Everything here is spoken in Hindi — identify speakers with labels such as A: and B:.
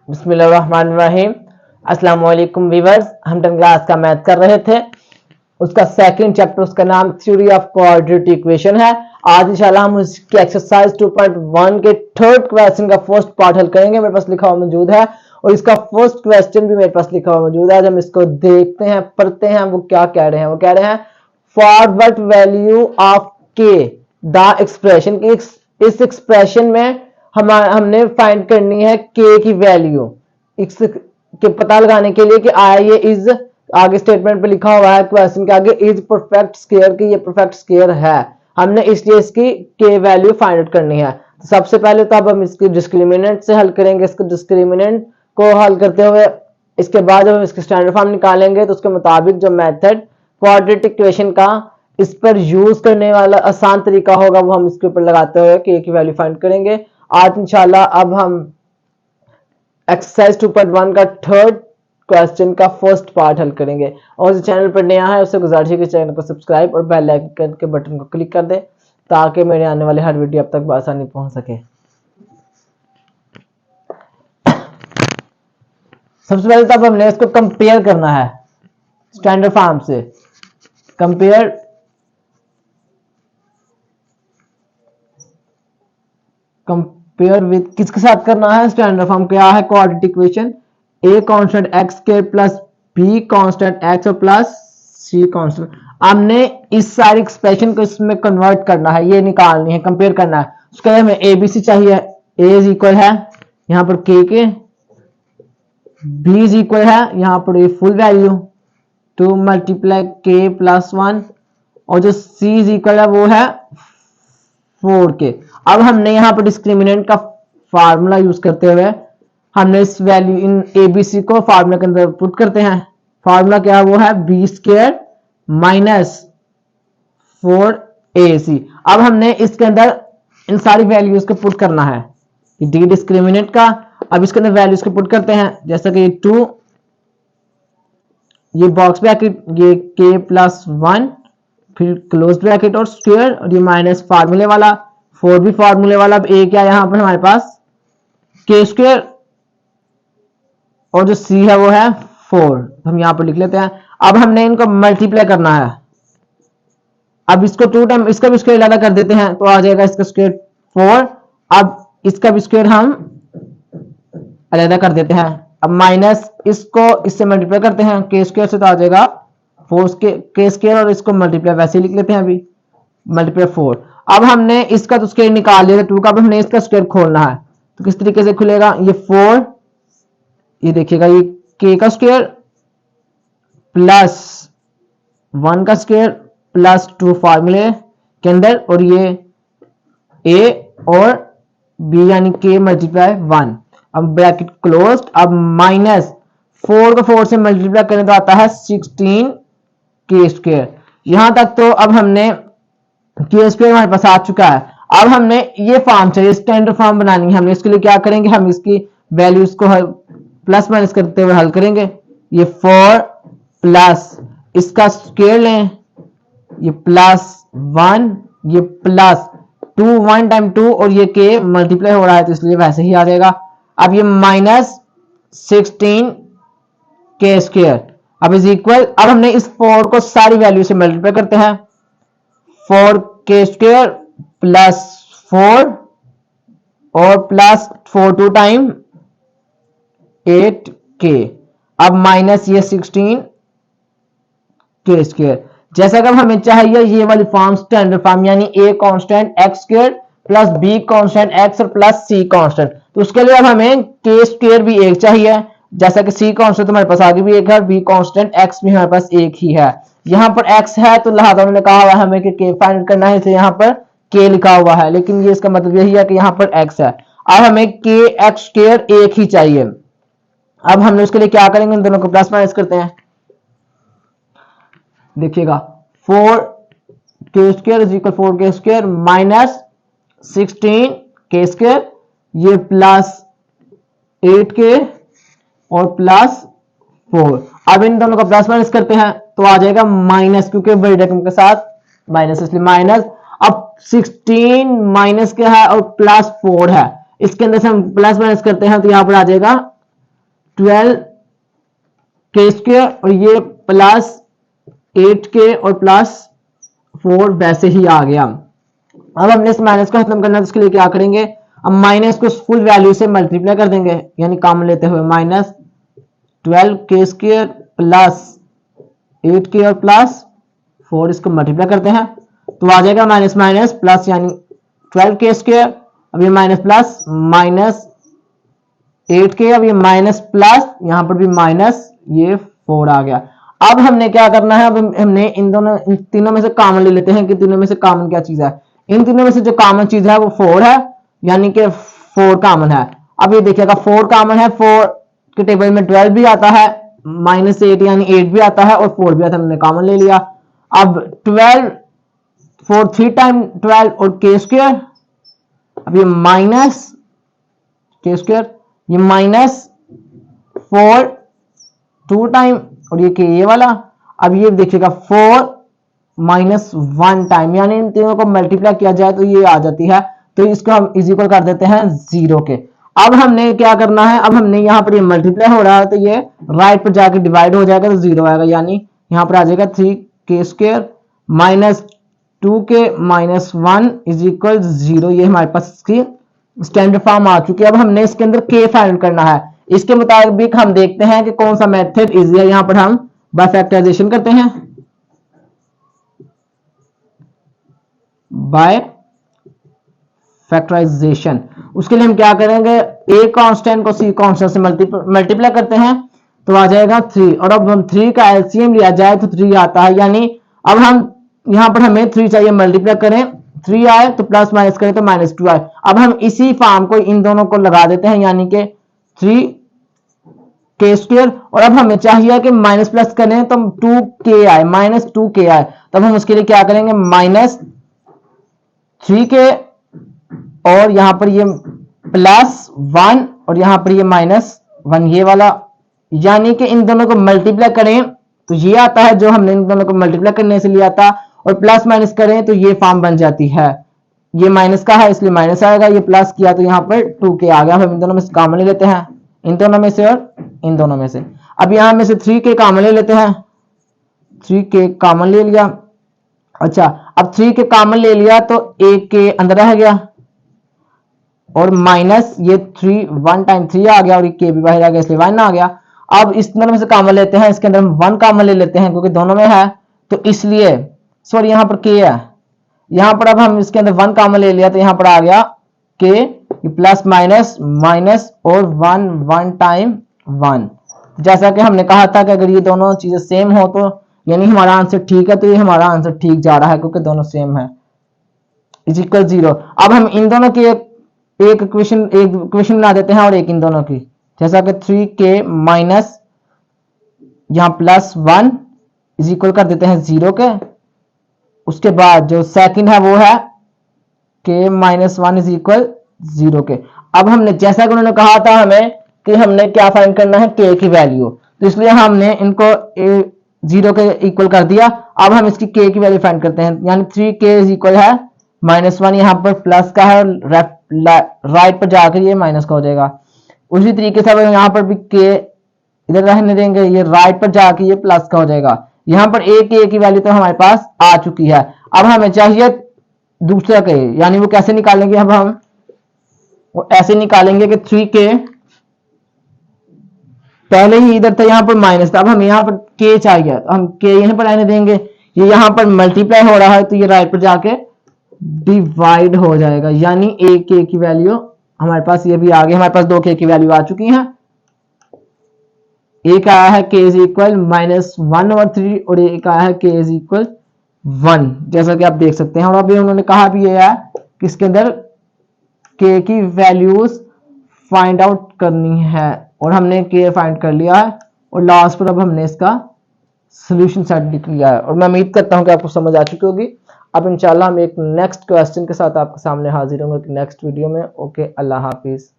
A: बिस्मिल्लाहिर्रहमानिर्रहीम। अस्सलाम वालेकुम व्यूअर्स, हम 10th क्लास का मैथ कर रहे थे। उसका सेकंड चैप्टर, उसका नाम थ्योरी ऑफ क्वाड्रेटिक इक्वेशन है। आज इंशाल्लाह हम उसकी एक्सरसाइज 2.1 के थर्ड क्वेश्चन का फर्स्ट पार्ट हल करेंगे। मेरे पास लिखा हुआ मौजूद है और इसका फर्स्ट क्वेश्चन भी मेरे पास लिखा हुआ मौजूद है। जब इसको देखते हैं, पढ़ते हैं, वो क्या कह रहे हैं। वो कह रहे हैं फॉर व्हाट वैल्यू ऑफ के द एक्सप्रेशन, इस एक्सप्रेशन में हमने फाइंड करनी है के की वैल्यू, इस के पता लगाने के लिए कि आया ये इज, आगे स्टेटमेंट पे लिखा हुआ है क्वेश्चन के आगे, इज परफेक्ट स्क्वायर की ये परफेक्ट स्क्वायर है। हमने इसलिए इसकी के वैल्यू फाइंड आउट करनी है। तो सबसे पहले तो अब हम इसकी डिस्क्रिमिनेंट से हल करेंगे। इसको डिस्क्रिमिनेंट को हल करते हुए इसके बाद जब हम इसकी स्टैंडर्ड फॉर्म निकालेंगे तो उसके मुताबिक जो मेथड क्वाड्रेटिक इक्वेशन का इस पर यूज करने वाला आसान तरीका होगा वो हम इसके ऊपर लगाते हुए के की वैल्यू फाइंड करेंगे। आज इंशाल्लाह अब हम एक्सरसाइज 2.1 का थर्ड क्वेश्चन का फर्स्ट पार्ट हल करेंगे। और जो चैनल पर नया है उससे गुजारिश है कि चैनल को सब्सक्राइब और बेल आइकन के बटन को क्लिक कर दे ताकि मेरे आने वाले हर वीडियो अब तक आसानी पहुंच सके। सबसे पहले तो अब हमने इसको कंपेयर करना है स्टैंडर्ड फॉर्म से। कंपेयर विद किसके साथ करना है? स्टैंडर्ड फॉर्म क्या है? Quadratic equation a constant x square plus be constant x और प्लस सी कांस्टेंट। हमने इस सारी एक्सप्रेशन को इसमें कन्वर्ट करना है, ये निकालनी है, कंपेयर करना है। उसके लिए हमें ए बी सी चाहिए। ए इज इक्वल है यहां पर के, बी इज इक्वल है यहां पर ये फुल वैल्यू 2 मल्टीप्लाई के प्लस 1 और जो सी इज इक्वल है वो है 4 के। अब हमने यहाँ पर डिस्क्रिमिनेंट का फार्मूला यूज करते हुए हमने इस value in A B C को फार्मूला के अंदर पुट करते हैं। फार्मूला क्या है? वो है बी स्क्वायर माइनस 4ac। अब हमने इसके अंदर इन सारी वैल्यूज को पुट करना है, डी डिस्क्रिमिनेंट का। अब इसके अंदर वैल्यूज को पुट करते हैं, जैसा कि 2, ये बॉक्स ब्रैकेट, ये के प्लस 1, फिर क्लोज ब्रैकेट और स्क्वायर, और ये माइनस फार्मूले वाला, 4 भी फार्मूले वाला। अब ए क्या है यहां पर हमारे पास? के स्क्वायर और जो सी है वो है 4। हम यहां पर लिख लेते हैं। अब हमने इनको मल्टीप्लाई करना है। अब इसको 2 टाइम इसका भी स्क्वायर अलग कर देते हैं तो आ जाएगा इसका स्क्वायर 4। अब इसका भी स्क्वायर हम अलग कर देते हैं। अब माइनस इसको इससे मल्टीप्लाई करते हैं के स्क्वायर से तो आ जाएगा 4 के स्क्वायर, और इसको मल्टीप्लाई वैसे ही लिख लेते हैं, अभी मल्टीप्लाई 4। अब हमने इसका तो स्क्वायर निकाल लिया 2 का, अब हमने इसका स्क्वायर खोलना है। तो किस तरीके से खुलेगा? ये 4, ये देखिएगा ये के का स्क्वायर प्लस 1 का स्क्वायर प्लस 2 फार्मूले के अंदर, और ये ए और बी यानी के मल्टीप्लाई 1। अब ब्रैकेट क्लोज्ड। अब माइनस 4 को 4 से मल्टीप्लाई करें तो आता है 16 के स्क्वायर। यहां तक तो अब हमने के स्क्वायर हमारे पास आ चुका है। अब हमने ये फॉर्म चाहिए, स्टैंडर्ड फॉर्म बनानी है। हमने इसके लिए क्या करेंगे? हम इसकी वैल्यूज को प्लस माइनस करते हुए हल करेंगे। ये 4 प्लस इसका स्क्वायर लें, ये प्लस 1, ये प्लस 2, 1 टाइम 2, और ये के मल्टीप्लाई हो रहा है तो इसलिए वैसे ही आ जाएगा। अब ये माइनस 16 के स्क्वायर, अब इज इक्वल, अब हमने इस 4 को सारी वैल्यू से मल्टीप्लाई करते हैं। 4 के स्क्वायर प्लस 4 और प्लस 4 2 टाइम 8 के। अब माइनस ये 16 के स्क्वायर। जैसा कि हमें चाहिए ये वाली फॉर्म स्टैंडर्ड फॉर्म, यानी a constant x square plus be constant x और प्लस सी कांस्टेंट। तो उसके लिए अब हमें के स्क्वायर भी एक चाहिए, जैसा कि सी कांस्टेंट हमारे पास आगे भी एक है, बी कांस्टेंट एक्स भी हमारे पास एक ही है। यहाँ पर एक्स है तो लिहाजा उन्होंने कहा हुआ है हमें कि के फाइंड करना है, इसलिए यहाँ पर के लिखा हुआ है, लेकिन ये इसका मतलब यही है कि यहाँ पर एक्स है। अब हमें के एक्स स्क्वायर एक ही चाहिए। अब हमने उसके लिए क्या करेंगे? इन दोनों को प्लस माइनस करते हैं। देखिएगा 4 के स्क्वायर इज इक्वल 4 के स्क्वायर माइनस 16 के स्क्वायर, ये प्लस 8 के और प्लस 4। अब इन दोनों का प्लस माइनस करते हैं तो आ जाएगा माइनस, क्योंकि बड़ी रकम के साथ माइनस इसलिए माइनस। अब 16 माइनस क्या है और प्लस 4 है, इसके अंदर से हम प्लस माइनस करते हैं तो यहां पर आ जाएगा 12 के स्क्वायर और ये प्लस 8 के और प्लस 4 वैसे ही आ गया। अब हमने इस माइनस को खत्म करना है, तो इसके लिए क्या करेंगे, अब माइनस को फुल वैल्यू से मल्टीप्लाई कर देंगे, यानी कॉमन लेते हुए माइनस 12 के स्क्वायर प्लस 8 के और प्लस 4, इसको मल्टीप्लाई करते हैं तो आ जाएगा माइनस माइनस प्लस, यानी 12 के स्क्वायर, अब ये माइनस प्लस माइनस 8 के, अब ये माइनस प्लस, यहां पर भी माइनस, ये 4 आ गया। अब हमने क्या करना है, अब हमने इन तीनों में से कॉमन ले लेते हैं कि तीनों में से कॉमन क्या चीज है। इन तीनों में से जो कॉमन चीज है वो 4 है, यानी कि 4 कॉमन है। अब ये देखिएगा 4 कॉमन है, 4 के टेबल में 12 भी आता है, -8 यानी 8 भी आता है और 4 भी आता है, हमने कॉमन ले लिया। अब 12 4 3 टाइम 12 और के स्क्वायर, अब ये माइनस के स्क्वायर, ये माइनस 4 2 टाइम और ये वाला, अब ये देखिएगा 4 -1 टाइम, यानी इन तीनों को मल्टीप्लाई किया जाए तो ये आ जाती है, तो इसको हम इज इक्वल कर देते हैं 0 के। अब हमने क्या करना है, अब हमने यहाँ पर ये मल्टीप्लाई हो रहा है तो ये राइट पर जाके डिवाइड हो जाएगा तो 0 आएगा, यानी यहाँ पर आ जाएगा 3 के स्क्वायर -2 के -1 इज इक्वल 0। ये हमारे पास इसकी स्टैंडर्ड फॉर्म आ चुकी है। अब हमने इसके अंदर के फाइंड करना है, इसके मुताबिक हम देखते हैं कि कौन सा मेथड इजी है। यहां पर हम बाय फैक्टराइजेशन करते हैं, बाय फैक्टराइजेशन। उसके लिए हम क्या करेंगे, ए कांस्टेंट को सी कांस्टेंट से मल्टीप्लाई करते हैं तो आ जाएगा 3, और अब हम 3 का एलसीएम लिया जाए तो 3 आता है, यानी अब हम यहां पर हमें 3 चाहिए, मल्टीप्लाई करें 3 आए तो प्लस माइनस करें तो -2 आए। अब हम इसी फॉर्म को इन दोनों को लगा देते हैं, यानी कि 3 के स्क्वायर, और अब हमें चाहिए कि माइनस प्लस करें तो 2 के आए, -2 के आए, तब हम उसके लिए क्या करेंगे, -3 के और यहां पर ये +1 और यहां पर ये -1, ये वाला, यानी कि इन दोनों को मल्टीप्लाई करें तो ये आता है जो हमने इन दोनों को मल्टीप्लाई करने से लिया था, और प्लस माइनस करें तो ये फॉर्म बन जाती है। ये माइनस का है इसलिए माइनस आएगा, ये प्लस किया तो यहाँ पर 2 के आ गया। हम इन दोनों में से कॉमन ले लेते हैं, इन दोनों में से और इन दोनों में से। अब यहां में से 3 के कॉमन ले लेते हैं, 3 के कॉमन ले लिया। अच्छा, अब 3 के कॉमन ले लिया तो 1 के अंदर रह गया, और माइनस ये 3 1 टाइम 3 आ गया, और ये के भी बाहर आ गया इसलिए 1 आ गया। अब इस दोनों में से कॉमन लेते हैं, इसके अंदर हम 1 कॉमन ले लेते हैं क्योंकि दोनों में है, तो इसलिए सॉरी यहाँ पर के है, यहां पर अब हम इसके अंदर 1 कॉमन ले लिया तो यहां पर आ गया के, प्लस माइनस माइनस और 1 1 टाइम 1। जैसा कि हमने कहा था कि अगर ये दोनों चीजें सेम हो तो यानी हमारा आंसर ठीक है, तो ये हमारा आंसर ठीक जा रहा है क्योंकि दोनों सेम है, इज इक्वल 0। अब हम इन दोनों की एक इक्वेशन बना देते हैं और एक इन दोनों की, जैसा कि 3 के माइनस यहां +1 इज इक्वल कर देते हैं 0 के। उसके बाद जो सेकंड है वो है के -1 इज इक्वल 0 के। अब हमने जैसा कि उन्होंने कहा था हमें कि हमने क्या फाइंड करना है, के की वैल्यू, तो इसलिए हमने इनको 0 के इक्वल कर दिया। अब हम इसकी के की वैल्यू फाइंड करते हैं, यानी 3 के इज इक्वल है -1, यहाँ पर प्लस का है, राइट पर जाकर ये माइनस का हो जाएगा। उसी तरीके से यहाँ पर भी के इधर रहने देंगे, ये राइट पर जाके ये प्लस का हो जाएगा। यहाँ पर ए की वैल्यू तो हमारे पास आ चुकी है। अब हमें चाहिए दूसरा के, यानी वो कैसे निकालेंगे, अब हम वो ऐसे निकालेंगे कि 3 के पहले ही इधर था, यहाँ पर माइनस था, अब हमें यहाँ पर के चाहिए तो हम के यहीं पर रहने देंगे। ये यहाँ पर मल्टीप्लाई हो रहा है तो ये राइट पर जाके डिवाइड हो जाएगा, यानी ए के की वैल्यू हमारे पास ये भी आ गई। हमारे पास 2 के की वैल्यू आ चुकी है। एक आया है के इज इक्वल -1/3 और एक आया है के इज इक्वल 1, जैसा कि आप देख सकते हैं। और अभी उन्होंने कहा भी ये है कि इसके अंदर के की वैल्यूज फाइंड आउट करनी है, और हमने के फाइंड कर लिया है, और लास्ट पर अब हमने इसका सोल्यूशन सेट लिख लिया है। और मैं उम्मीद करता हूं कि आपको समझ आ चुकी होगी। अब इंशाल्लाह हम एक नेक्स्ट क्वेश्चन के साथ आपके सामने हाजिर होंगे नेक्स्ट वीडियो में। ओके, अल्लाह हाफिज।